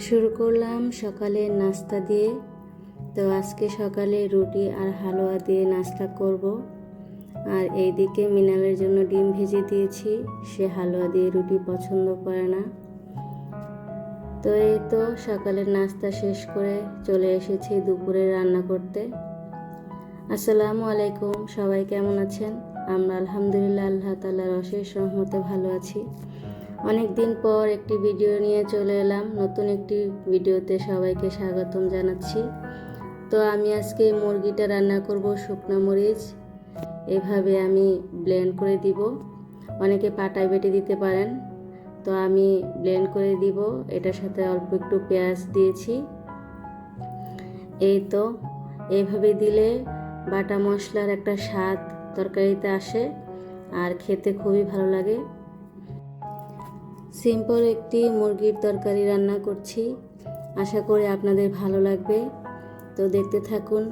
শুরু করলাম সকালের নাস্তা দিয়ে। তো আজকে সকালে রুটি আর হালুয়া দিয়ে নাস্তা করব। আর এইদিকে মিনালের জন্য ডিম ভেজে দিয়েছি, সে হালুয়া দিয়ে রুটি পছন্দ করে না। তো এই তো সকালের নাস্তা শেষ করে চলে এসেছি দুপুরে রান্না করতে। আসসালামু আলাইকুম, সবাই কেমন আছেন? আমরা আলহামদুলিল্লাহ আল্লাহ তাআলার অশেষ রহমতে ভালো আছি। অনেক দিন পর একটি ভিডিও নিয়ে চলে এলাম। নতুন একটি ভিডিওতে সবাইকে স্বাগতম জানাচ্ছি। তো আমি আজকে মুরগিটা রান্না করব শুকনো মরিচ এভাবে আমি ব্লেন্ড করে দিব। অনেকে পাটায় বেটে দিতে পারেন, তো আমি ব্লেন্ড করে দিব। এটার সাথে অল্প একটু পেঁয়াজ দিয়েছি। এই তো এইভাবে দিলে বাটা মশলার একটা স্বাদ তরকারিতে আসে আর খেতে খুবই ভালো লাগে। সিম্পল একটি মুরগির তরকারি রান্না করছি, আশা করি আপনাদের ভালো লাগবে। তো দেখতে থাকুন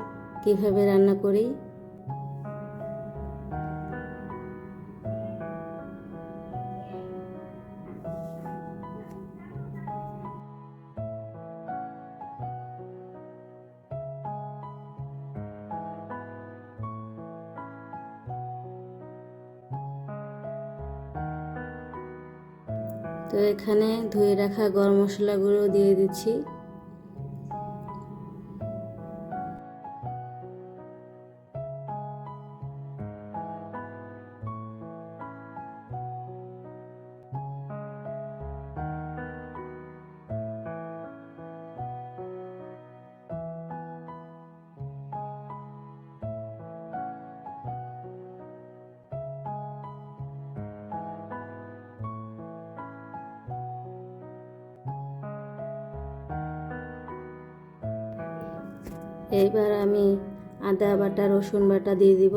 কিভাবে রান্না করি। তো এখানে ধুয়ে রাখা গরম মশলাগুলো দিয়ে দিচ্ছি। এইবার আমি আদা বাটা রসুন বাটা দিয়ে দিব।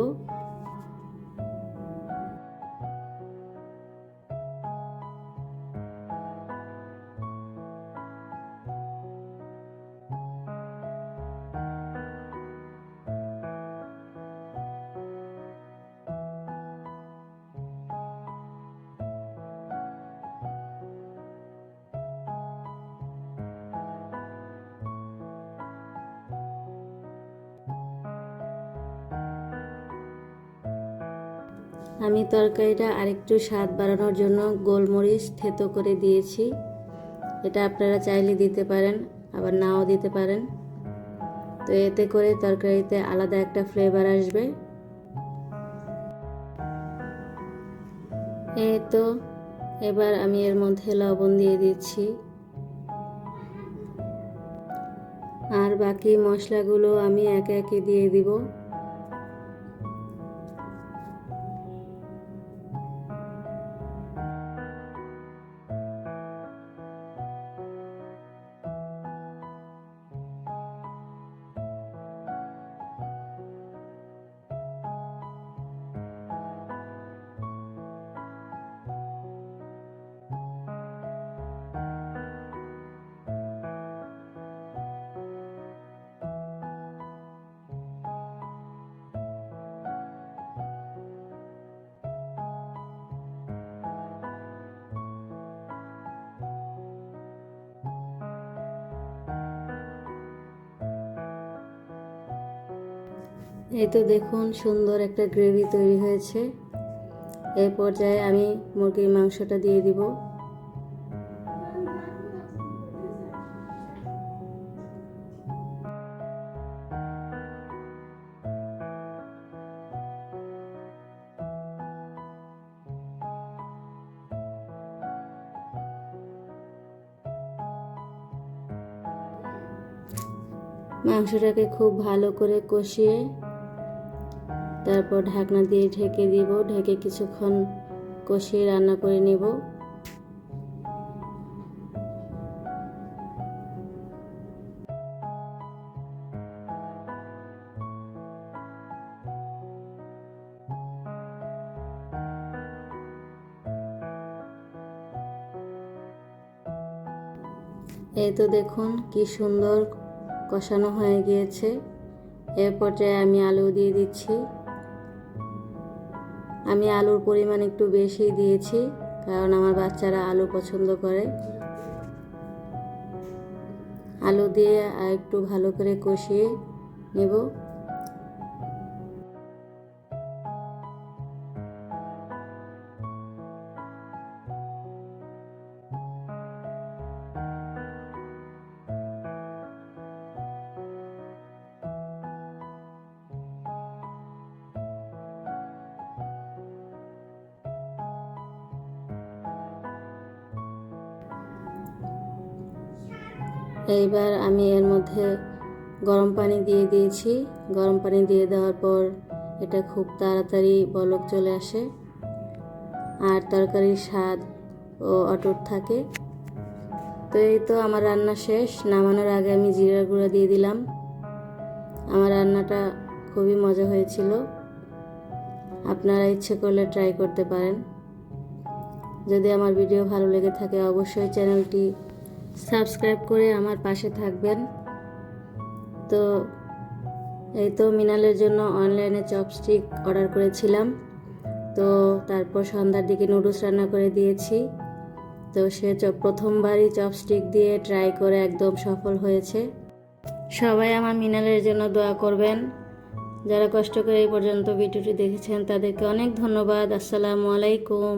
আমি তরকারিটা আরেকটু স্বাদ বাড়ানোর জন্য গোলমরিচ থেতো করে দিয়েছি। এটা আপনারা চাইলে দিতে পারেন, আবার নাও দিতে পারেন। তো এতে করে তরকারিতে আলাদা একটা ফ্লেভার আসবে। এই তো এবার আমি এর মধ্যে লবণ দিয়ে দিচ্ছি, আর বাকি মশলাগুলো আমি একে একে দিয়ে দিব। এই তো দেখুন সুন্দর একটা গ্রেভি তৈরি হয়েছে। এই পর্যায়ে আমি মুরগির মাংসটা দিয়ে দিব। মাংসটাকে খুব ভালো করে কষিয়ে তারপর ঢাকনা দিয়ে ঢেকে দিব। ঢেকে কিছুক্ষণ কষিয়ে রান্না করে নেব। এই তো দেখুন কি সুন্দর কষানো হয়ে গিয়েছে। এর পর্যায়ে আমি আলু দিয়ে দিচ্ছি। আমি আলুর পরিমাণ একটু বেশি দিয়েছি, কারণ আমার বাচ্চারা আলু পছন্দ করে। আলু দিয়ে আর একটু ভালো করে কষিয়ে নেব। এইবার আমি এর মধ্যে গরম পানি দিয়ে দিয়েছি। গরম পানি দিয়ে দেওয়ার পর এটা খুব তাড়াতাড়ি বলক চলে আসে আর তরকারির স্বাদ ও অটুট থাকে। তো এই তো আমার রান্না শেষ। নামানোর আগে আমি জিরার গুঁড়া দিয়ে দিলাম। আমার রান্নাটা খুবই মজা হয়েছিল, আপনারা ইচ্ছে করলে ট্রাই করতে পারেন। যদি আমার ভিডিও ভালো লেগে থাকে অবশ্যই চ্যানেলটি সাবস্ক্রাইব করে আমার পাশে থাকবেন। তো এই তো মিনালের জন্য অনলাইনে চপস্টিক অর্ডার করেছিলাম। তো তারপর সন্ধ্যার দিকে নুডলস রান্না করে দিয়েছি। তো সে প্রথমবারই চপস্টিক দিয়ে ট্রাই করে একদম সফল হয়েছে। সবাই আমার মিনালের জন্য দোয়া করবেন। যারা কষ্ট করে এই পর্যন্ত ভিডিওটি দেখেছেন তাদেরকে অনেক ধন্যবাদ। আসসালামু আলাইকুম।